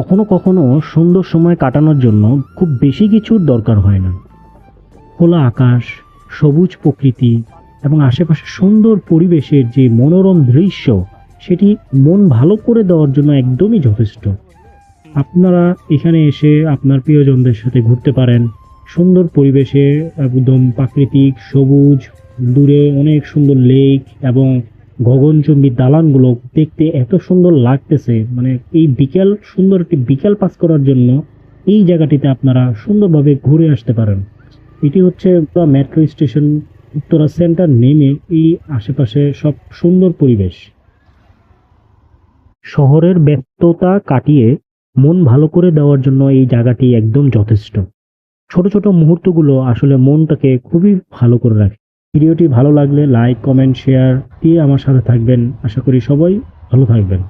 কখনো কখনো সুন্দর সময় কাটানোর জন্য খুব বেশি কিছুর দরকার হয় না। খোলা আকাশ, সবুজ প্রকৃতি এবং আশেপাশে সুন্দর পরিবেশের যে মনোরম দৃশ্য, সেটি মন ভালো করে দেওয়ার জন্য একদমই যথেষ্ট। আপনারা এখানে এসে আপনার প্রিয়জনদের সাথে ঘুরতে পারেন। সুন্দর পরিবেশে একদম প্রাকৃতিক সবুজ, দূরে অনেক সুন্দর লেক এবং গগনচুম্বী দালানগুলো দেখতে এত সুন্দর লাগতেছে, মানে এই বিকেল, সুন্দর একটি বিকেল পাস করার জন্য এই জায়গাটিতে আপনারা সুন্দরভাবে ঘুরে আসতে পারেন। এটি হচ্ছে পুরো মেট্রো স্টেশন, উত্তরা সেন্টার নেমে এই আশেপাশে সব সুন্দর পরিবেশ। শহরের ব্যস্ততা কাটিয়ে মন ভালো করে দেওয়ার জন্য এই জায়গাটি একদম যথেষ্ট। ছোট ছোট মুহূর্তগুলো আসলে মনটাকে খুবই ভালো করে রাখে। ভিডিওটি ভালো লাগলে লাইক, কমেন্ট, শেয়ার দিয়ে আমার সাথে থাকবেন। আশা করি সবাই ভালো থাকবেন।